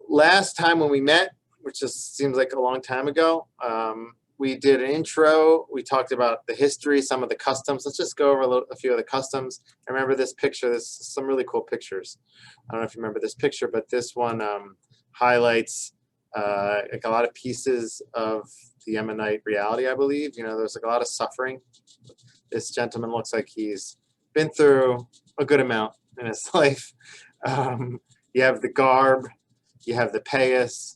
last time when we met, which just seems like a long time ago, we did an intro. We talked about the history, some of the customs. Let's just go over a few of the customs. I remember this picture. There's some really cool pictures. I don't know if you remember this picture, but this one highlights like a lot of pieces of the Yemenite reality, I believe. You know, there's like a lot of suffering. This gentleman looks like he's been through a good amount in his life. You have the garb, you have the payas.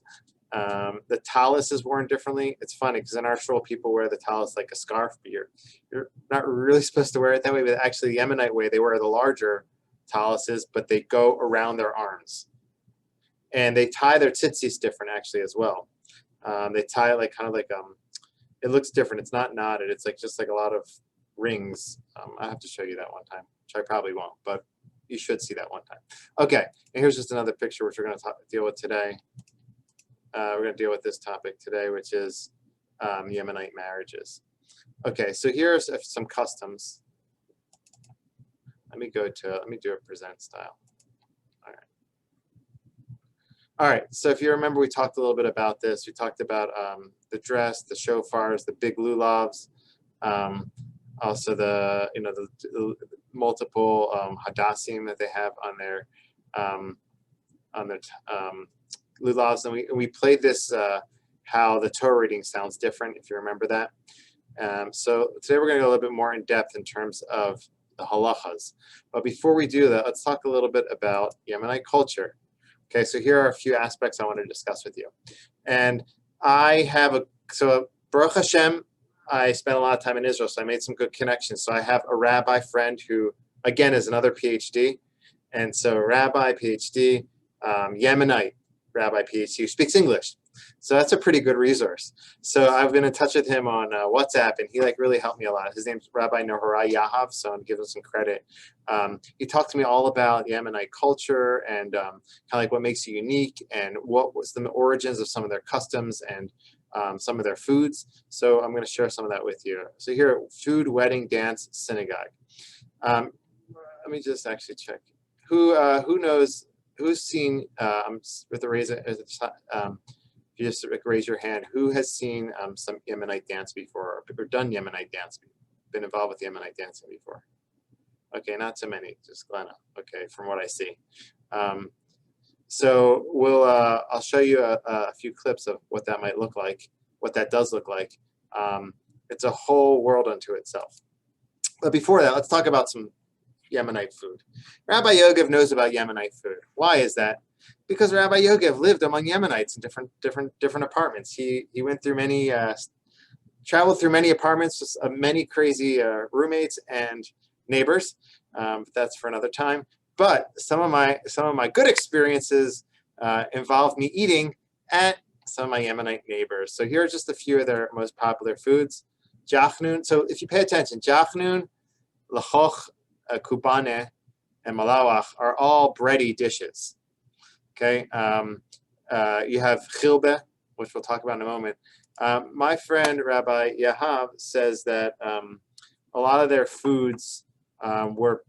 The talus is worn differently. It's funny because in our shul people wear the talus like a scarf, but you're not really supposed to wear it that way. But actually, the Yemenite way, they wear the larger taluses, but they go around their arms, and they tie their tzitzis different actually as well. They tie it like kind of like it looks different. It's not knotted. It's like just like a lot of rings. I have to show you that one time, which I probably won't, but you should see that one time. Okay, and here's just another picture which we're going to deal with today. We're going to deal with this topic today, which is Yemenite marriages. Okay, so here's some customs. Let me do a present style. All right, so if you remember, we talked a little bit about this. We talked about the dress, the shofars, the big lulavs, also the multiple hadassim that they have on their lulavs, and we played this how the Torah reading sounds different, if you remember that. So today we're going to go a little bit more in depth in terms of the halachas. But before we do that, let's talk a little bit about Yemenite culture. Okay, so here are a few aspects I want to discuss with you. And I have Baruch Hashem, I spent a lot of time in Israel, so I made some good connections. So I have a rabbi friend who, again, is another PhD. And so rabbi, PhD, Yemenite, rabbi, PhD, who speaks English. So that's a pretty good resource. So I've been in touch with him on WhatsApp, and he really helped me a lot. His name's Rabbi Noharai Yahav, so I'm giving him some credit. He talked to me all about Yemenite culture and kind of like what makes it unique and what was the origins of some of their customs and some of their foods. So I'm going to share some of that with you. So here, food, wedding, dance, synagogue. Let me just actually check. Who knows? Who's seen with the raise? You just raise your hand. Who has seen some Yemenite dance before, or done Yemenite dance, been involved with Yemenite dancing before? Okay, not so many, just Glenna. Okay, from what I see. So I'll show you a few clips of what that might look like, what that does look like. It's a whole world unto itself. But before that, let's talk about some Yemenite food. Rabbi Yogev knows about Yemenite food. Why is that? Because Rabbi Yogev lived among Yemenites in different apartments. He went through traveled through many apartments, many crazy roommates and neighbors. That's for another time. But some of my good experiences involved me eating at some of my Yemenite neighbors. So here are just a few of their most popular foods. Jachnun. So if you pay attention, Jachnun, lachoch, kubane, and malawach are all bready dishes. Okay, you have chilbe, which we'll talk about in a moment. My friend Rabbi Yahav says that a lot of their foods were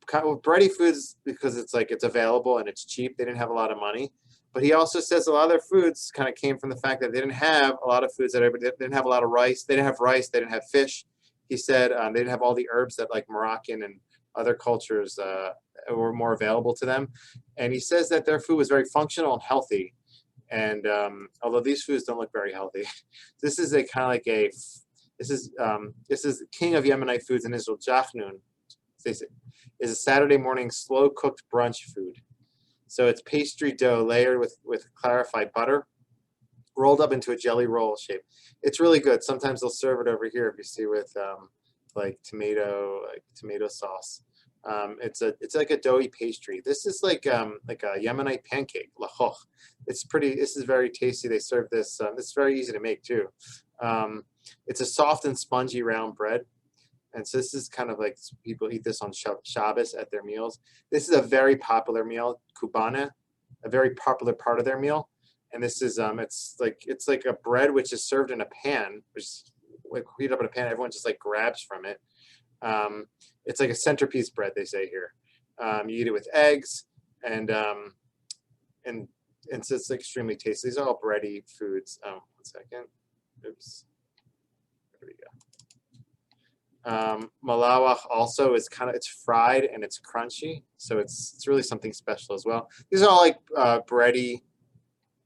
kind of bready foods because it's available and it's cheap. They didn't have a lot of money, but he also says a lot of their foods kind of came from the fact that they didn't have a lot of foods they didn't have a lot of rice. They didn't have rice. They didn't have fish. He said they didn't have all the herbs that like Moroccan and other cultures were more available to them. And he says that their food was very functional and healthy. And although these foods don't look very healthy, this is this is king of Yemenite foods in Israel. Jachnun is a Saturday morning slow cooked brunch food. So it's pastry dough layered with clarified butter, rolled up into a jelly roll shape. It's really good. Sometimes they'll serve it over here if you see with like tomato sauce. It's like a doughy pastry. This is like a Yemenite pancake, lachoch. This is very tasty. They serve this. It's very easy to make too. It's a soft and spongy round bread. And so this is kind of like people eat this on Shabbos at their meals. This is a very popular meal, kubana, a very popular part of their meal. And this is it's like a bread which is served in a pan, which is like heat up in a pan. Everyone just like grabs from it. It's like a centerpiece bread, they say here. You eat it with eggs and it's extremely tasty. These are all bready foods. 1 second. Oops. There we go. Malawach also is it's fried and it's crunchy, so it's really something special as well. These are all like bready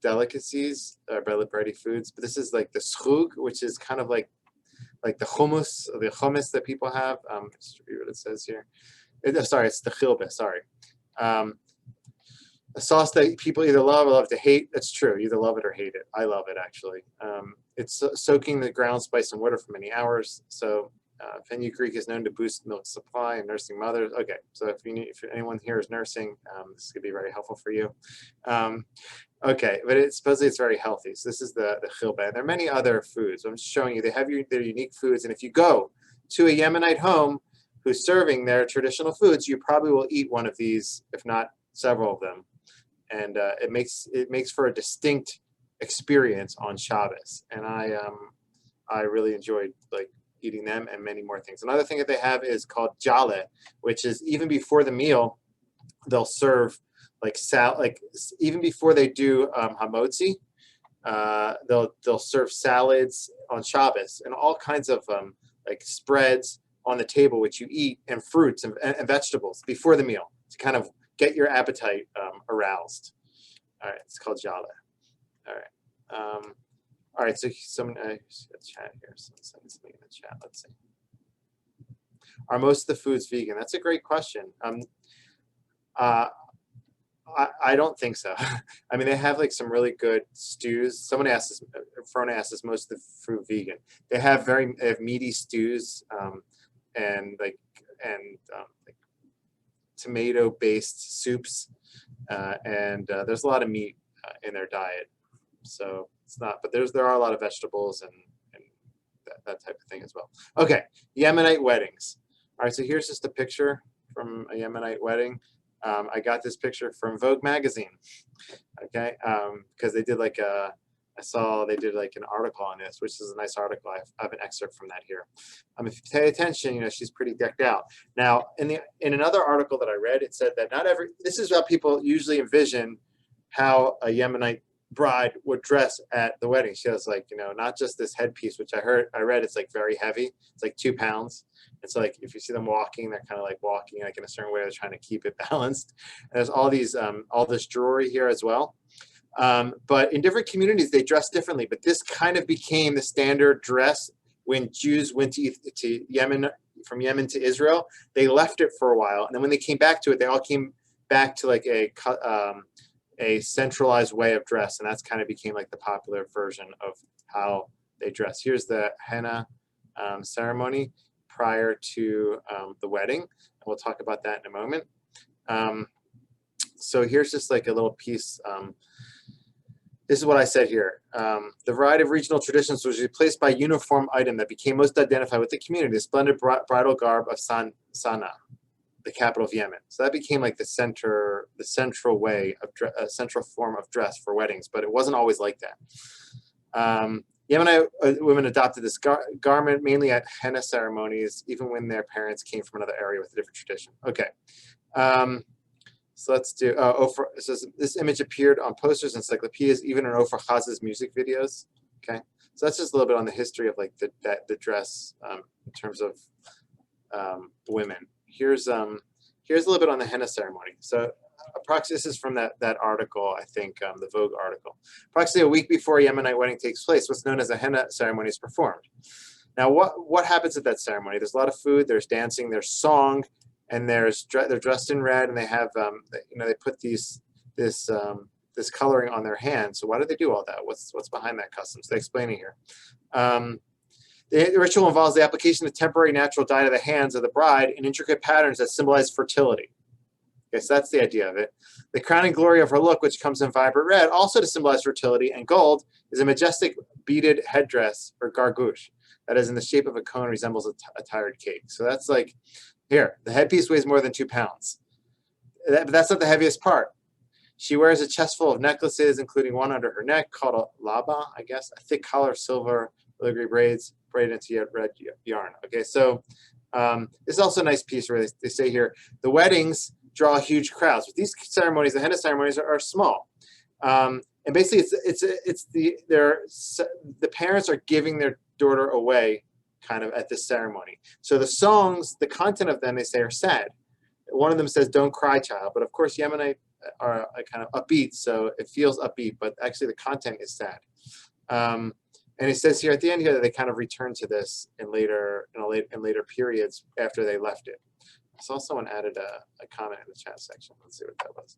delicacies, bready foods. But this is like the schrug, which is kind of like the hummus that people have. Just read what it says here. Sorry, it's the chilbeh. Sorry. A sauce that people either love or love to hate. That's true. You either love it or hate it. I love it, actually. It's soaking the ground spice in water for many hours. So fenugreek is known to boost milk supply in nursing mothers. Okay, so if anyone here is nursing, this could be very helpful for you. Okay, but supposedly it's very healthy. So this is the chilbeh. And there are many other foods. I'm just showing you. They have their unique foods. And if you go to a Yemenite home who's serving their traditional foods, you probably will eat one of these, if not several of them. And it makes for a distinct experience on Shabbos. And I really enjoyed eating them and many more things. Another thing that they have is called jale, which is even before the meal, they'll serve even before they do hamotzi, they'll serve salads on Shabbos and all kinds of spreads on the table, which you eat, and fruits and vegetables before the meal to kind of get your appetite aroused. All right, it's called jale. All right. All right, so someone chat here. Someone send something in the chat. Let's see. Are most of the foods vegan? That's a great question. I don't think so. I mean, they have some really good stews. Someone asked us, Frona asked us, most of the food vegan. They have meaty stews and tomato-based soups, and there's a lot of meat in their diet. So it's not, but there are a lot of vegetables and that type of thing as well. Okay, Yemenite weddings. All right, so here's just a picture from a Yemenite wedding. I got this picture from Vogue magazine. Okay, because they did I saw they did an article on this, which is a nice article. I have an excerpt from that here. If you pay attention, she's pretty decked out. Now, in another article that I read, it said that this is how people usually envision how a Yemenite bride would dress at the wedding. She has not just this headpiece, which I read it's very heavy. It's 2 pounds. It's if you see them walking, they're kind of walking in a certain way. They're trying to keep it balanced. And there's all this jewelry here as well. But in different communities, they dress differently. But this kind of became the standard dress when Jews went to Yemen, from Yemen to Israel. They left it for a while, and then when they came back to it, they all came back to a centralized way of dress, and that's kind of became the popular version of how they dress. Here's the henna ceremony prior to the wedding, and we'll talk about that in a moment. So here's just a little piece. This is what I said here. The variety of regional traditions was replaced by a uniform item that became most identified with the community, the splendid bridal garb of Sana'a, the capital of Yemen. So that became the central way of a central form of dress for weddings, but it wasn't always like that. Yemenite women adopted this garment mainly at henna ceremonies, even when their parents came from another area with a different tradition. Okay. So let's do, so this image appeared on posters, encyclopedias, even in Ofer Chaz's music videos. Okay. So that's just a little bit on the history of the dress in terms of women. Here's a little bit on the henna ceremony. So this is from that article, I think, the Vogue article. Approximately a week before a Yemenite wedding takes place, what's known as a henna ceremony is performed. Now, what happens at that ceremony? There's a lot of food, there's dancing, there's song, and they're dressed in red, and they have they put this coloring on their hands. So why do they do all that? What's behind that custom? So they explain it here. The ritual involves the application of temporary natural dye to the hands of the bride in intricate patterns that symbolize fertility. Okay, so that's the idea of it. The crowning glory of her look, which comes in vibrant red, also to symbolize fertility, and gold, is a majestic beaded headdress, or gargouche, that is in the shape of a cone, resembles a tired cake. So that's here, the headpiece weighs more than 2 pounds. But that's not the heaviest part. She wears a chest full of necklaces, including one under her neck called a laba, I guess, a thick collar of silver filigree braids braided into red yarn. Okay, so this is also a nice piece where they say here, the weddings draw huge crowds. With these ceremonies, the henna ceremonies are small. And basically, the parents are giving their daughter away, kind of at this ceremony. So the songs, the content of them, they say are sad. One of them says, "Don't cry, child," but of course, Yemenite are kind of upbeat, so it feels upbeat, but actually the content is sad. And it says here at the end here that they kind of return to this in later periods after they left it. I saw someone added a comment in the chat section. Let's see what that was.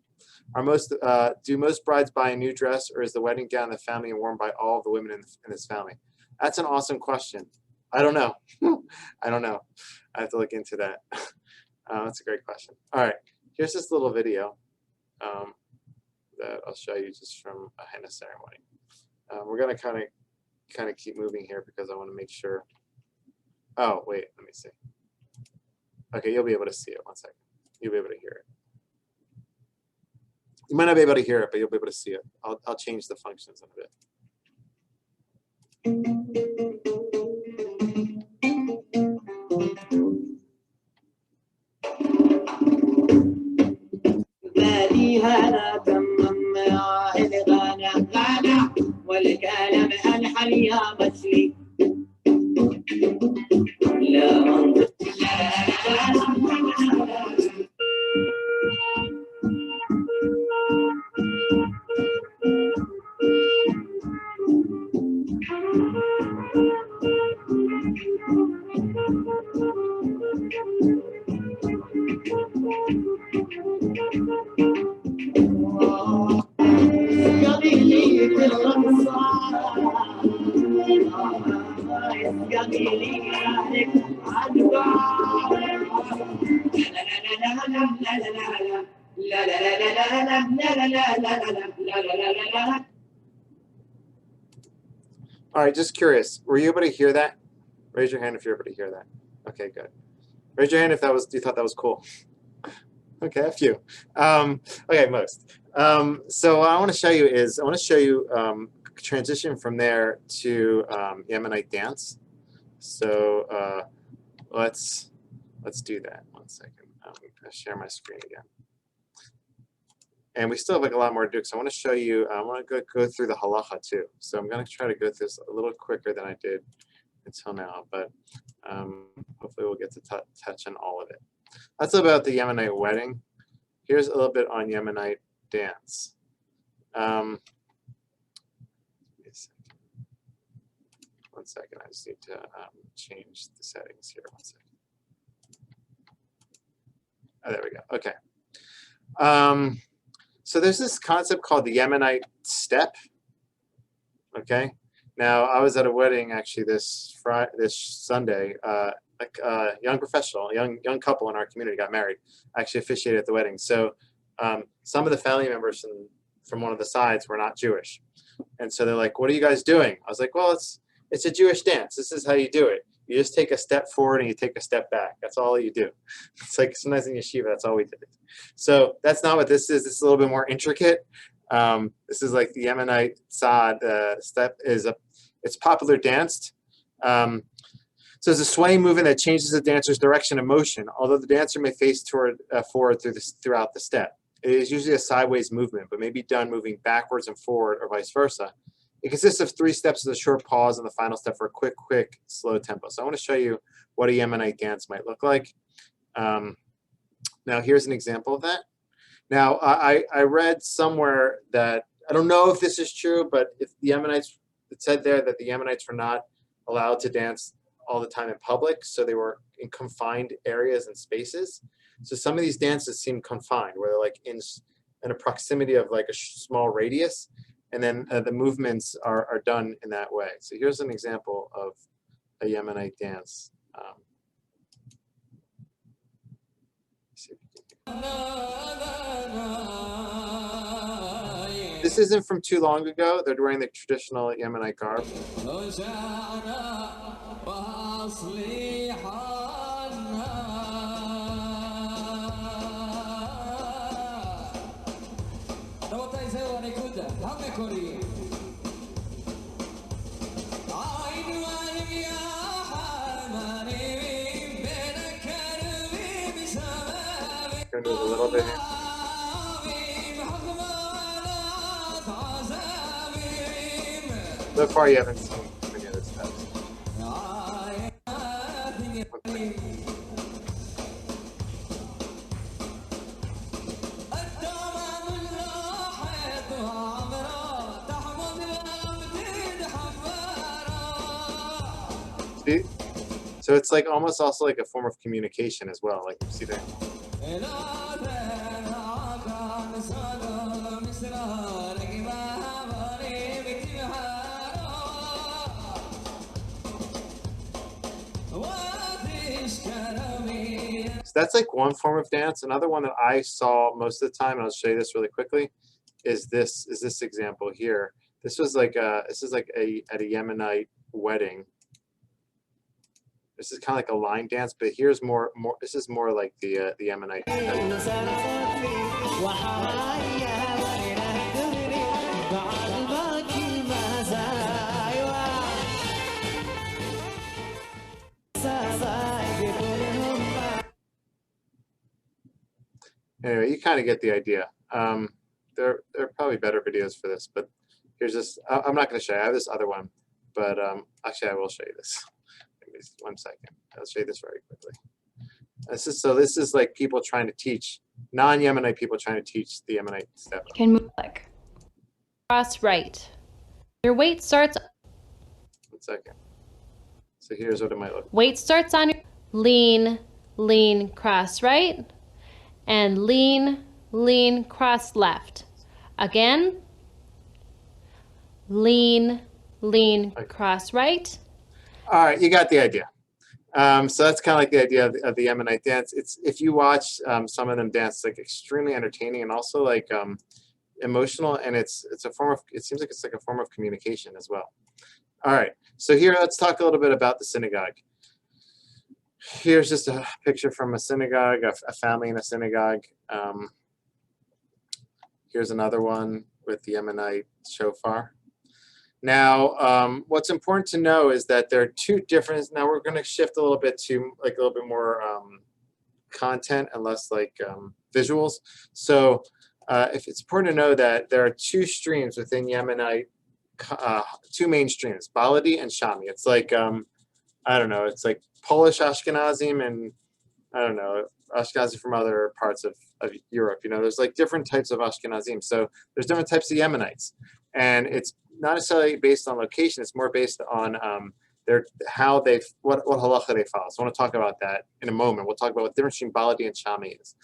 Do most brides buy a new dress, or is the wedding gown the family and worn by all of the women in this family? That's an awesome question. I don't know. I don't know. I have to look into that. That's a great question. All right, here's this little video that I'll show you just from a henna ceremony. We're gonna kind of keep moving here because I want to make sure. Oh wait, let me see. Okay, you'll be able to see it. 1 second. You'll be able to hear it. You might not be able to hear it, but you'll be able to see it. I'll change the functions in a bit. All right, just curious. Were you able to hear that? Raise your hand if you're able to hear that. Okay, good. Raise your hand if you thought that was cool. Okay, a few. Okay, most. So what I want to show you transition from there to Yemenite dance. So let's do that. 1 second. I'm going to share my screen again. And we still have like a lot more to do, so I want to show you. I want to go through the halacha too. So I'm going to try to go through this a little quicker than I did until now, but hopefully we'll get to touch on all of it. That's about the Yemenite wedding. Here's a little bit on Yemenite dance. One second, I just need to change the settings here. 1 second. Oh, there we go. Okay. So there's this concept called the Yemenite step. Okay. Now I was at a wedding actually this Sunday. Like a young professional, young couple in our community got married. I actually officiated at the wedding. So some of the family members from one of the sides were not Jewish, and so they're like, "What are you guys doing?" I was like, "Well, it's a Jewish dance. This is how you do it. You just take a step forward and you take a step back. That's all you do." It's like sometimes in yeshiva, that's all we did. So that's not what this is. This is a little bit more intricate. This is like the Yemenite step it's popular danced. So it's a swaying movement that changes the dancer's direction of motion, although the dancer may face forward throughout the step. It is usually a sideways movement, but may be done moving backwards and forward or vice versa. It consists of 3 steps with a short pause and the final step for a quick, slow tempo. So I want to show you what a Yemenite dance might look like. Now here's an example of that. Now I read somewhere that, I don't know if this is true, but if the Yemenites, it said there that the Yemenites were not allowed to dance all the time in public, so they were in confined areas and spaces. So some of these dances seem confined, where they're like in a proximity of like a small radius, and then the movements are done in that way. So here's an example of a Yemenite dance. This isn't from too long ago. They're wearing the traditional Yemenite garb. Gonna do a little bit here. So far, you haven't seen many of the steps. See? So it's like almost also like a form of communication as well. Like you see there. So that's like one form of dance. Another one that I saw most of the time, and I'll show you this really quickly, is this example here. This was like this is like at a Yemenite wedding. This is kind of like a line dance, but here's more. This is more like the Yemenite. Anyway, you kind of get the idea. There are probably better videos for this, but here's this. I'm not going to show you. I have this other one, but actually, I will show you this. Give me 1 second. I'll show you this very quickly. This is like people trying to teach, non-Yemenite people trying to teach the Yemenite step. Can move like cross right. Your weight starts. 1 second. So here's what it might look like. Weight starts on your lean, lean, cross right, and lean, lean, cross left. Again, lean, lean, cross right. All right, you got the idea. So that's kind of like the idea of the Yemenite dance. It's if you watch some of them dance, it's like extremely entertaining and also like emotional, and it's a form of. It seems like it's like a form of communication as well. All right, so here let's talk a little bit about the synagogue. Here's just a picture from a synagogue, a family in a synagogue. Here's another one with the Yemenite shofar. Now, what's important to know is that there are two different. Now we're going to shift a little bit to like a little bit more content and less like visuals. So, if it's important to know that there are two streams within Yemenite, two main streams, Baladi and Shami. It's like I don't know. It's like Polish Ashkenazim and I don't know Ashkenazi from other parts of Europe. You know, there's like different types of Ashkenazim. So there's different types of Yemenites, and it's not necessarily based on location. It's more based on what halacha they follow. So I want to talk about that in a moment. We'll talk about what the difference between Baladi and Shami is.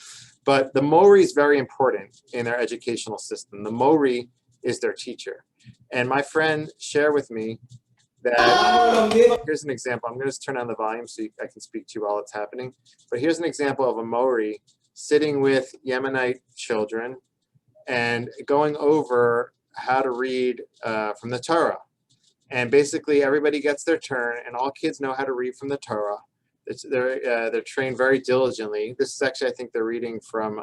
But the Mori is very important in their educational system. The Mori is their teacher. And my friend shared with me that here's an example. I'm going to just turn on the volume so I can speak to you while it's happening. But here's an example of a Mori sitting with Yemenite children and going over how to read from the Torah. And basically everybody gets their turn and all kids know how to read from the Torah. They're trained very diligently. This is actually, I think they're reading from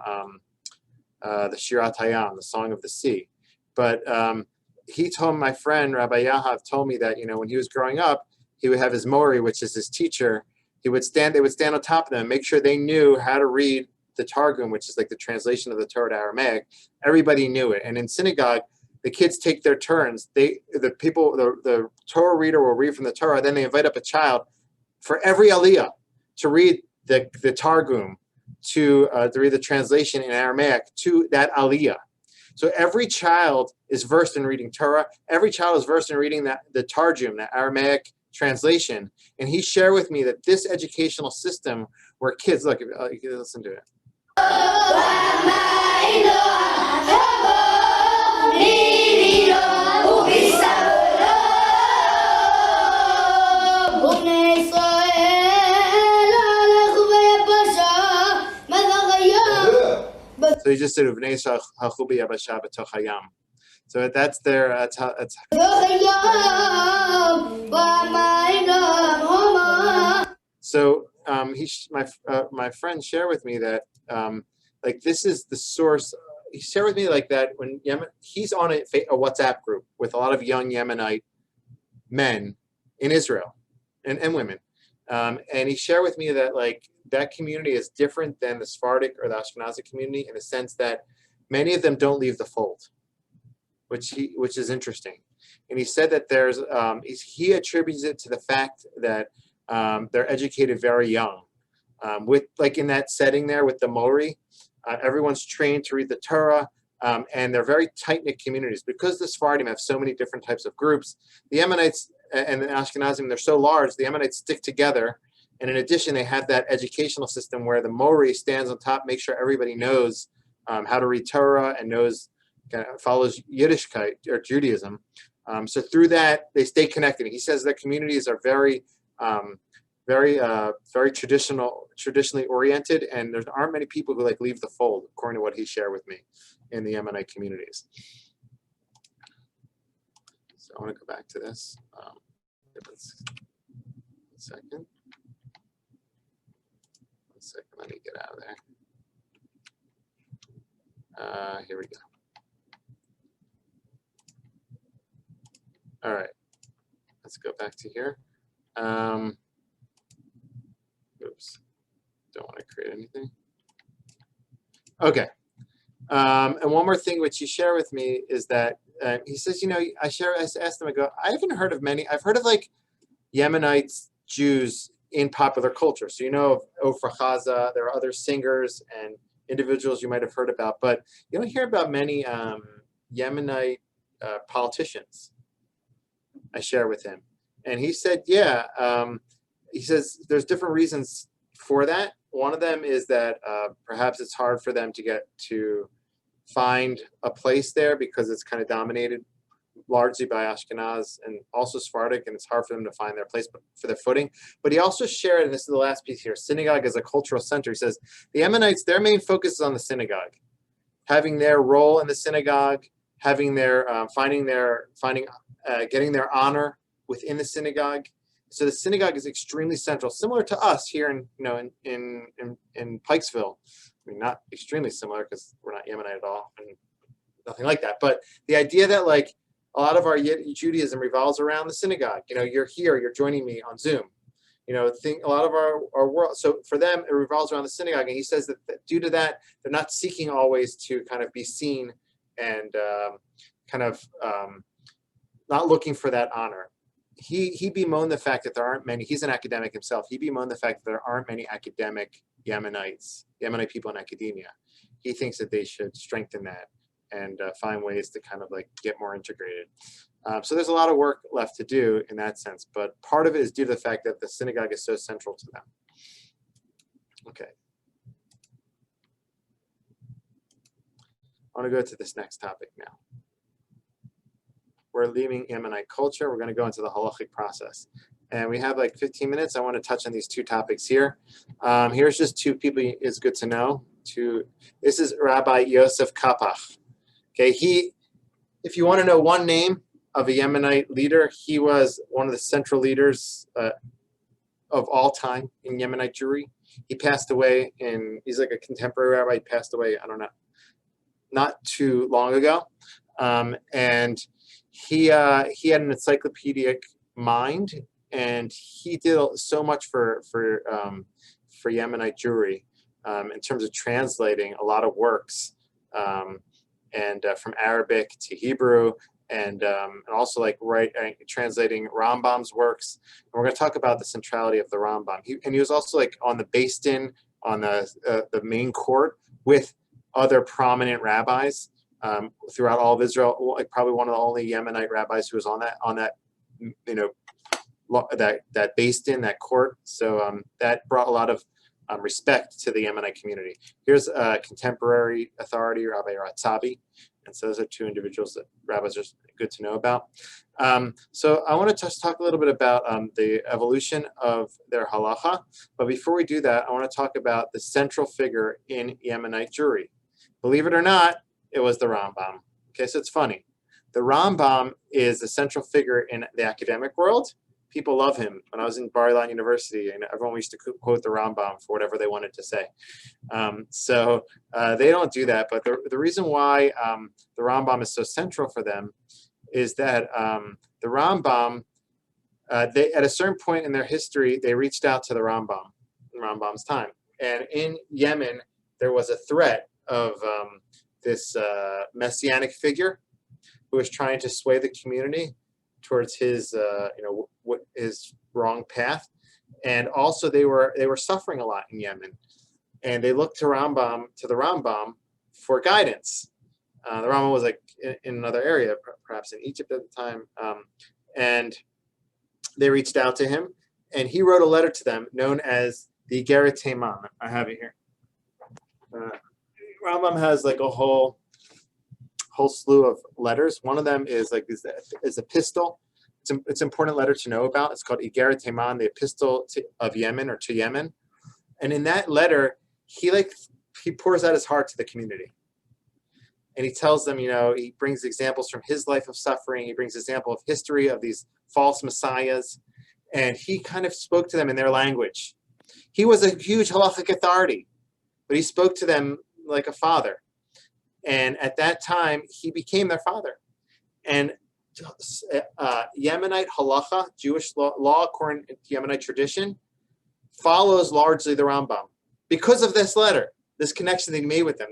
the Shirat Hayam, the Song of the Sea. But he told my friend, Rabbi Yahav, told me that, you know, when he was growing up, he would have his Mori, which is his teacher. They would stand on top of them and make sure they knew how to read the Targum, which is like the translation of the Torah to Aramaic. Everybody knew it. And in synagogue, the kids take their turns. The Torah reader will read from the Torah. Then they invite up a child for every aliyah to read the Targum, to read the translation in Aramaic to that aliyah. So every child is versed in reading Torah. Every child is versed in reading the Targum, the Aramaic translation. And he shared with me that this educational system where kids, look, you can listen to it. So he just said so that's their so my friend shared with me that like this is the source. He shared with me like that when he's on a WhatsApp group with a lot of young Yemenite men in Israel and women, and he shared with me that like that community is different than the Sephardic or the Ashkenazi community in the sense that many of them don't leave the fold, which is interesting. And he said that there's he attributes it to the fact that they're educated very young. With like in that setting there with the Mori, everyone's trained to read the Torah, and they're very tight-knit communities. Because the Sephardim have so many different types of groups, the Yemenites and the Ashkenazim, they're so large, the Yemenites stick together. And in addition, they have that educational system where the Mori stands on top, makes sure everybody knows how to read Torah and follows Yiddishkeit or Judaism. So through that, they stay connected. He says their communities are very traditionally oriented, and there aren't many people who like leave the fold, according to what he shared with me in the Yemenite communities. So I want to go back to this. One second. Let me get out of there. Here we go. All right, let's go back to here. Oops, don't want to create anything. Okay, and one more thing which you share with me is that he says, you know, I asked him, I go, I haven't heard of many. I've heard of like Yemenite Jews in popular culture. So you know of Ofra Chaza, there are other singers and individuals you might have heard about, but you don't hear about many Yemenite politicians. I share with him. And he said, yeah, he says there's different reasons for that. One of them is that perhaps it's hard for them to get to find a place there because it's kind of dominated largely by Ashkenaz and also Sephardic, and it's hard for them to find their place for their footing. But he also shared, and this is the last piece here, synagogue as a cultural center. He says the Yemenites, their main focus is on the synagogue, having their role in the synagogue, having their getting their honor within the synagogue. So the synagogue is extremely central, similar to us here in Pikesville. I mean, not extremely similar because we're not Yemenite at all, and nothing like that. But the idea that like a lot of our Judaism revolves around the synagogue. You know, you're here, you're joining me on Zoom. You know, a lot of our world. So for them, it revolves around the synagogue. And he says that due to that, they're not seeking always to kind of be seen and not looking for that honor. He bemoaned the fact that there aren't many. He's an academic himself. He bemoaned the fact that there aren't many academic Yemenite people in academia. He thinks that they should strengthen that and find ways to kind of like get more integrated. So there's a lot of work left to do in that sense, but part of it is due to the fact that the synagogue is so central to them. Okay. I want to go to this next topic now. We're leaving Yemenite culture. We're going to go into the halachic process. And we have like 15 minutes. I want to touch on these two topics here. Here's just two people it's good to know. This is Rabbi Yosef Kapach. Okay, if you want to know one name of a Yemenite leader, he was one of the central leaders of all time in Yemenite Jewry. He passed away he's like a contemporary rabbi. He passed away, I don't know, not too long ago. And he had an encyclopedic mind, and he did so much for Yemenite Jewry in terms of translating a lot of works. From Arabic to Hebrew, and also like translating Rambam's works. And we're going to talk about the centrality of the Rambam. He was also like on the Beis Din, on the main court with other prominent rabbis throughout all of Israel. Like probably one of the only Yemenite rabbis who was on that Beis Din, that court. So that brought a lot of respect to the Yemenite community. Here's a contemporary authority, Rabbi Ratzabi. And so those are two individuals that rabbis are good to know about. So I want to just talk a little bit about the evolution of their halacha. But before we do that, I want to talk about the central figure in Yemenite Jewry. Believe it or not, it was the Rambam. Okay, so it's funny. The Rambam is the central figure in the academic world. People love him. When I was in Bar-Ilan University, and everyone used to quote the Rambam for whatever they wanted to say. So they don't do that. But the reason why the Rambam is so central for them is that the Rambam, they at a certain point in their history, they reached out to the Rambam in Rambam's time. And in Yemen, there was a threat of this messianic figure, who was trying to sway the community towards his, his wrong path. And also they were suffering a lot in Yemen, and they looked to the Rambam for guidance. The Rambam was like in another area, perhaps in Egypt at the time, and they reached out to him, and he wrote a letter to them known as the Yemenite Jewry. I have it here. Rambam has like a whole slew of letters. One of them is like is epistle. It's an important letter to know about. It's called Yemenite Jewry, the Epistle of Yemen, or to Yemen. And in that letter, he pours out his heart to the community. And he tells them, he brings examples from his life of suffering. He brings example of history of these false messiahs. And he kind of spoke to them in their language. He was a huge halachic authority, but he spoke to them like a father. And at that time, he became their father. And Yemenite halacha, Jewish law according to Yemenite tradition, follows largely the Rambam because of this letter, this connection that he made with them.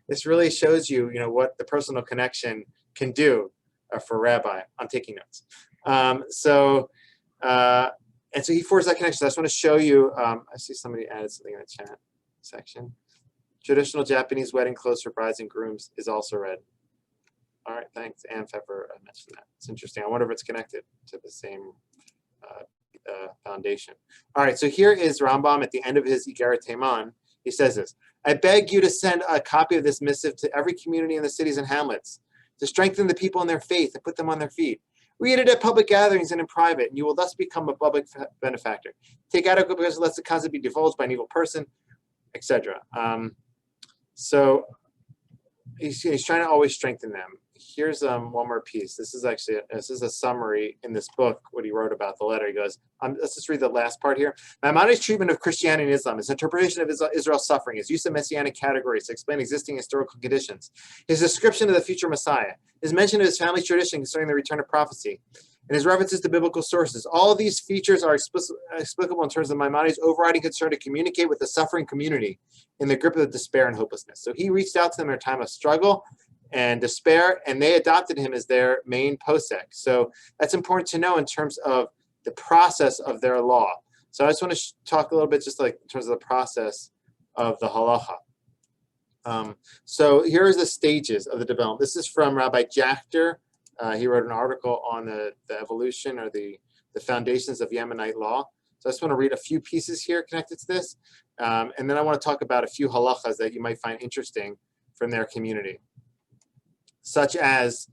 This really shows you, what the personal connection can do for a rabbi. I'm taking notes. And so he forged that connection. I just want to show you. I see somebody added something in the chat section. Traditional Japanese wedding clothes for brides and grooms is also red. All right, thanks. Ann Pfeffer mentioned that. It's interesting. I wonder if it's connected to the same foundation. All right, so here is Rambam at the end of his Yemenite Jewry. He says this: I beg you to send a copy of this missive to every community in the cities and hamlets to strengthen the people in their faith and put them on their feet. Read it at public gatherings and in private, and you will thus become a public benefactor. Take out because lest the concept be divulged by an evil person, etc. So he's trying to always strengthen them. Here's one more piece. This is a summary in this book, what he wrote about the letter. He goes, let's just read the last part here. Maimonides' treatment of Christianity and Islam, his interpretation of Israel's suffering, his use of messianic categories to explain existing historical conditions, his description of the future Messiah, his mention of his family's tradition concerning the return of prophecy, and his references to biblical sources. All of these features are explicable in terms of Maimonides' overriding concern to communicate with the suffering community in the grip of despair and hopelessness. So he reached out to them in a time of struggle and despair, and they adopted him as their main posek. So that's important to know in terms of the process of their law. So I just want to talk a little bit just like in terms of the process of the halacha. So here are the stages of the development. This is from Rabbi Jachter. He wrote an article on the evolution or the foundations of Yemenite law. So I just want to read a few pieces here connected to this. And then I want to talk about a few halachas that you might find interesting from their community, such as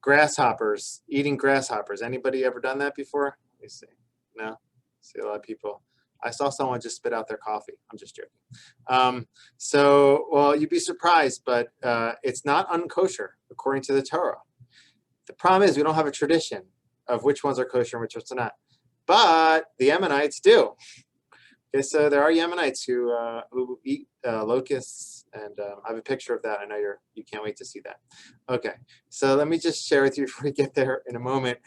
grasshoppers, eating grasshoppers. Anybody ever done that before? Let me see. No? See a lot of people. I saw someone just spit out their coffee. I'm just joking. Well, you'd be surprised, but it's not unkosher according to the Torah. The problem is we don't have a tradition of which ones are kosher and which ones are not. But the Yemenites do. Okay, so there are Yemenites who eat locusts, and I have a picture of that. I know you can't wait to see that. Okay, so let me just share with you before we get there in a moment.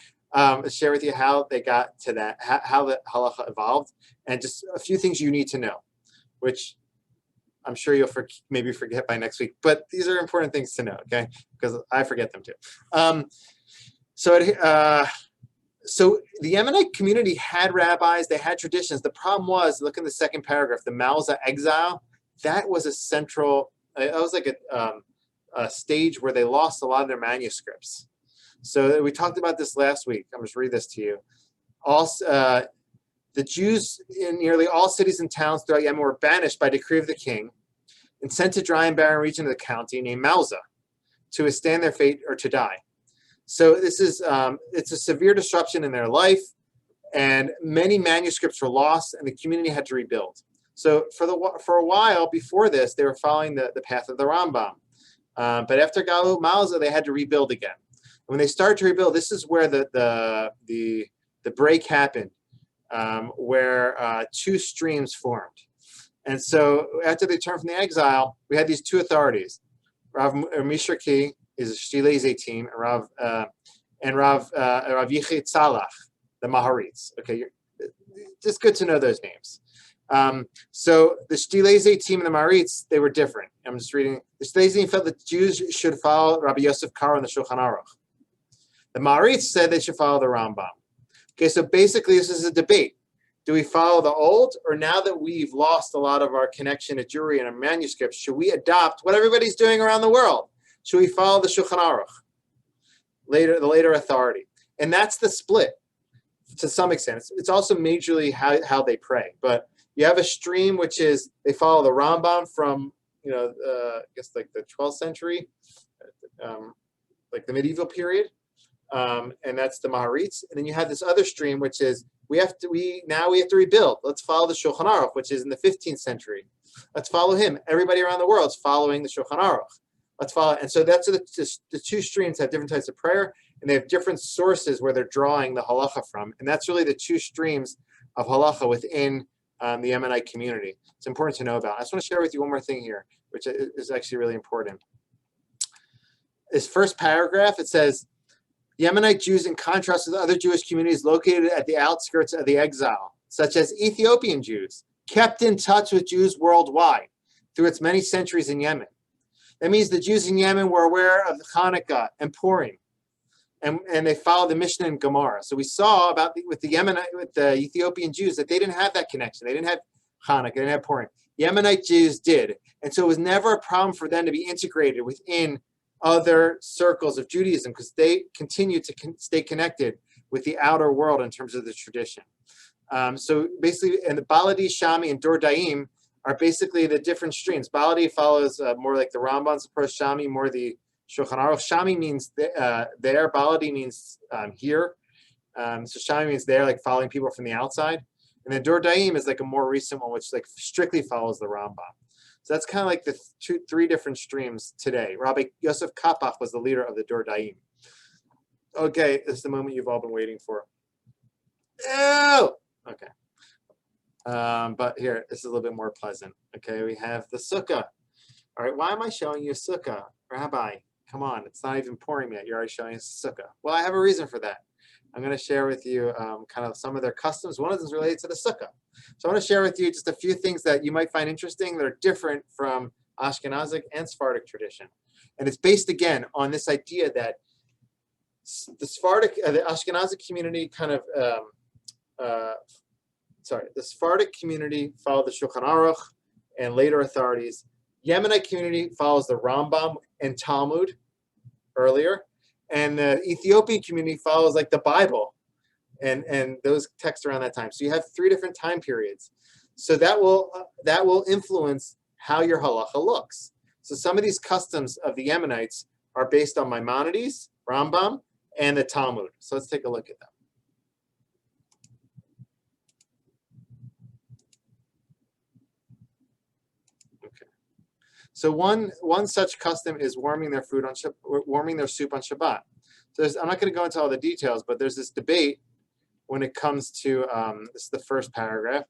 Share with you how they got to that, how the halacha evolved, and just a few things you need to know, which I'm sure you'll maybe forget by next week. But these are important things to know, okay? Because I forget them too. So the Yemenite community had rabbis, they had traditions. The problem was, look in the second paragraph, the Malza exile, that was a central, that was like a stage where they lost a lot of their manuscripts. So we talked about this last week. I'm just read this to you. The Jews in nearly all cities and towns throughout Yemen were banished by decree of the king and sent to dry and barren region of the county named Malza to withstand their fate or to die. So this is it's a severe disruption in their life, and many manuscripts were lost, and the community had to rebuild. So for a while before this, they were following the path of the Rambam, but after Galut Malza, they had to rebuild again. When they started to rebuild, this is where the break happened, where two streams formed. And so after they returned from the exile, we had these two authorities. Rav Mishraki is a Shilei Zaytim, and Rav Yichit Tzalach, the Maharitz. Okay, just good to know those names. So the Shtileze team and the Maritz, they were different. I'm just reading. The Shtileze felt that Jews should follow Rabbi Yosef Karo and the Shulchan Aruch. The Maritz said they should follow the Rambam. Okay, so basically this is a debate. Do we follow the old, or now that we've lost a lot of our connection to Jewry and our manuscripts, should we adopt what everybody's doing around the world? Should we follow the Shulchan Aruch, the later authority? And that's the split to some extent. It's also majorly how they pray. But you have a stream which is they follow the Rambam from I guess like the 12th century, like the medieval period. And that's the Maharitz. And then you have this other stream, which is we have to rebuild. Let's follow the Shulchan Aruch, which is in the 15th century. Let's follow him. Everybody around the world is following the Shulchan Aruch. Let's follow. And so that's the two streams have different types of prayer, and they have different sources where they're drawing the halacha from. And that's really the two streams of halacha within the Yemenite community. It's important to know about. I just want to share with you one more thing here, which is actually really important. This first paragraph, it says, Yemenite Jews, in contrast with other Jewish communities located at the outskirts of the exile, such as Ethiopian Jews, kept in touch with Jews worldwide through its many centuries in Yemen. That means the Jews in Yemen were aware of Hanukkah and Purim, and they followed the Mishnah and Gemara. So we saw with the Ethiopian Jews that they didn't have that connection. They didn't have Hanukkah, they didn't have Purim. Yemenite Jews did, and so it was never a problem for them to be integrated within other circles of Judaism because they continue to stay connected with the outer world in terms of the tradition. So basically, and the Baladi, Shami, and Dor Daim are basically the different streams. Baladi follows more like the Ramban's approach, Shami more the Shulchan Aruch. Shami means there, Baladi means here. So Shami means there, like following people from the outside. And then Dor Daim is like a more recent one, which like strictly follows the Rambam. So that's kind of like the three different streams today. Rabbi Yosef Kapach was the leader of the Dor Daim. Okay, this is the moment you've all been waiting for. Oh! Okay. But here, this is a little bit more pleasant. Okay, we have the sukkah. All right, why am I showing you a sukkah? Rabbi, come on, it's not even pouring yet. You're already showing us a sukkah. Well, I have a reason for that. I'm going to share with you kind of some of their customs. One of them is related to the sukkah. So I want to share with you just a few things that you might find interesting that are different from Ashkenazic and Sephardic tradition. And it's based, again, on this idea that the Ashkenazic community the Sephardic community followed the Shulchan Aruch and later authorities. Yemenite community follows the Rambam and Talmud earlier. And the Ethiopian community follows like the Bible and those texts around that time. So you have three different time periods. So that will influence how your halacha looks. So some of these customs of the Yemenites are based on Maimonides, Rambam, and the Talmud. So let's take a look at them. So one such custom is warming their soup on Shabbat. So I'm not going to go into all the details, but there's this debate when it comes to this is the first paragraph.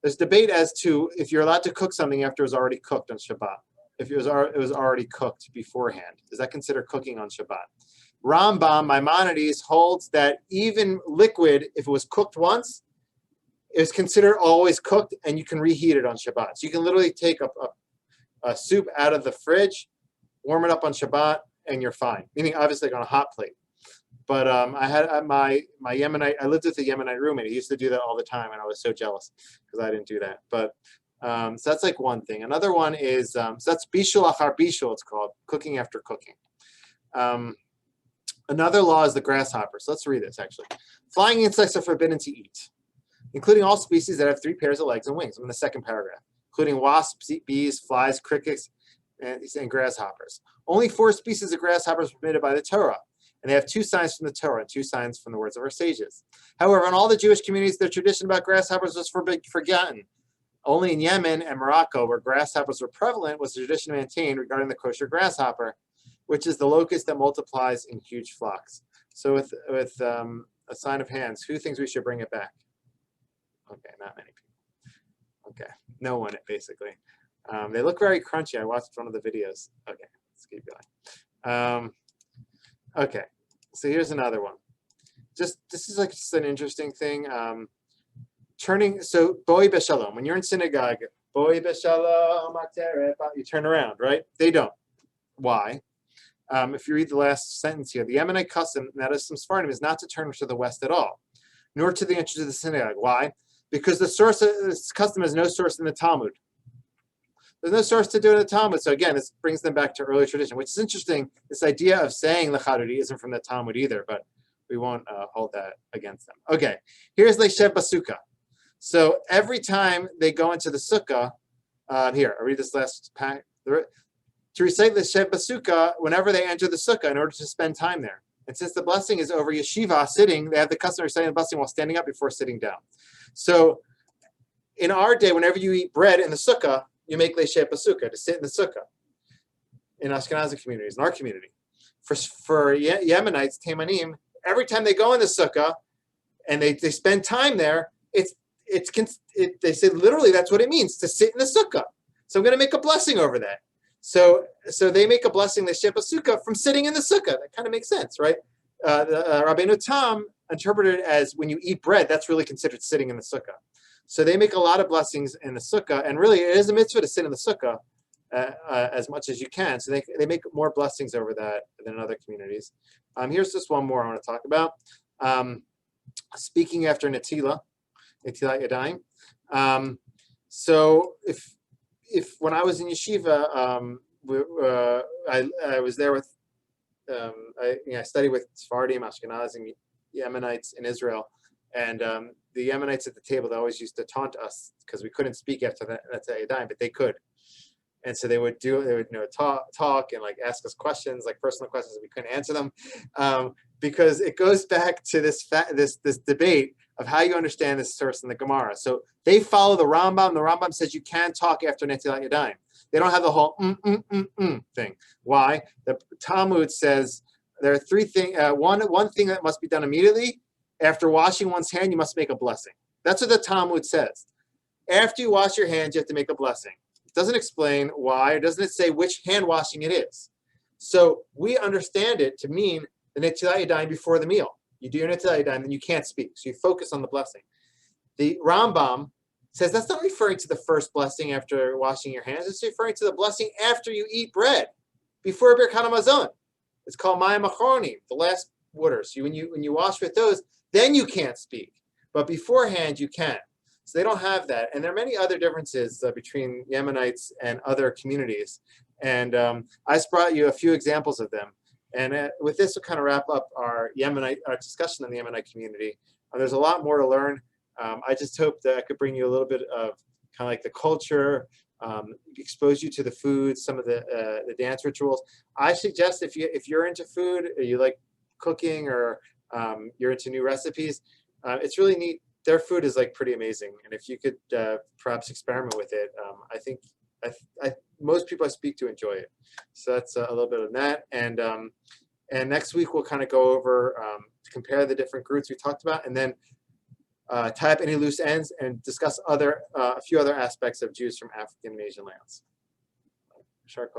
There's debate as to if you're allowed to cook something after it was already cooked on Shabbat. If it was already cooked beforehand, is that considered cooking on Shabbat? Rambam, Maimonides, holds that even liquid, if it was cooked once, is considered always cooked, and you can reheat it on Shabbat. So you can literally take a soup out of the fridge, warm it up on Shabbat, and you're fine. Meaning, obviously, like on a hot plate. But I had my Yemenite. I lived with a Yemenite roommate. He used to do that all the time, and I was so jealous because I didn't do that. But so that's like one thing. Another one is so that's bishul achar bishul. It's called cooking after cooking. Another law is the grasshopper. So let's read this actually. Flying insects are forbidden to eat, including all species that have 3 pairs of legs and wings. I'm in the second paragraph, including wasps, bees, flies, crickets, and grasshoppers. Only 4 species of grasshoppers are permitted by the Torah, and they have 2 signs from the Torah and 2 signs from the words of our sages. However, in all the Jewish communities, their tradition about grasshoppers was forgotten. Only in Yemen and Morocco, where grasshoppers were prevalent, was the tradition maintained regarding the kosher grasshopper, which is the locust that multiplies in huge flocks. So with a sign of hands, who thinks we should bring it back? Okay, not many people. Okay, no one, basically. They look very crunchy. I watched one of the videos. Okay, let's keep going. Okay, so here's another one. This is like just an interesting thing. turning, so boi beshalom, when you're in synagogue, boi beshalom, you turn around, right? They don't. Why? If you read the last sentence here, the Yemenite custom, and that is some Sephardim, is not to turn to the west at all, nor to the entrance of the synagogue. Why? Because the source of this custom has no source in the Talmud. There's no source to do it in the Talmud. So again, this brings them back to early tradition, which is interesting. This idea of saying Lechadudi isn't from the Talmud either, but we won't hold that against them. Okay, here's Leishev Basukah. So every time they go into the sukkah, here, I'll read this last pack. To recite Leishev Basukah whenever they enter the sukkah in order to spend time there. And since the blessing is over yeshiva, sitting, they have the custom of reciting the blessing while standing up before sitting down. So in our day, whenever you eat bread in the sukkah, you make Leishev Basukah, to sit in the sukkah. In Ashkenazi communities, in our community. For Yemenites, Teimanim, every time they go in the sukkah and they spend time there, they say literally that's what it means, to sit in the sukkah. So I'm going to make a blessing over that. So they make a blessing, Leishev Basukah, from sitting in the sukkah. That kind of makes sense, right? Rabbeinu Tam interpreted it as when you eat bread, that's really considered sitting in the sukkah. So they make a lot of blessings in the sukkah, and really it is a mitzvah to sit in the sukkah as much as you can. So they make more blessings over that than in other communities. Here's just one more I want to talk about. Speaking after Netilat Yadayim. So if when I was in yeshiva, I was there with I studied with Sephardim, Ashkenazim, Yemenites in Israel, and the Yemenites at the table, they always used to taunt us because we couldn't speak after that Yadayim, but they could. And so they would talk and like ask us questions, like personal questions, and we couldn't answer them, because it goes back to this debate of how you understand this source in the Gemara. So they follow the Rambam. The Rambam says you can talk after Netilat Yadayim. They don't have the whole thing. Why? The Talmud says there are three things. One thing that must be done immediately. After washing one's hand, you must make a blessing. That's what the Talmud says. After you wash your hands, you have to make a blessing. It doesn't explain why, or doesn't it say which hand washing it is. So we understand it to mean the Netilat Yadayim before the meal. You do your Netilat Yadayim, then you can't speak. So you focus on the blessing. The Rambam says that's not referring to the first blessing after washing your hands. It's referring to the blessing after you eat bread, before Birkat Hamazon. It's called Mayim Achronim, the last water. So when you wash with those, then you can't speak. But beforehand, you can. So they don't have that. And there are many other differences between Yemenites and other communities. And I just brought you a few examples of them. And with this, we'll kind of wrap up our discussion on the Yemenite community. There's a lot more to learn. I just hope that I could bring you a little bit of kind of like the culture, expose you to the food, some of the dance rituals. I suggest if you're into food, or you like cooking, or you're into new recipes, it's really neat. Their food is like pretty amazing, and if you could perhaps experiment with it, I think most people I speak to enjoy it. So that's a little bit of that, and next week we'll kind of go over compare the different groups we talked about, and then tie up any loose ends and discuss a few other aspects of Jews from African and Asian lands. Shark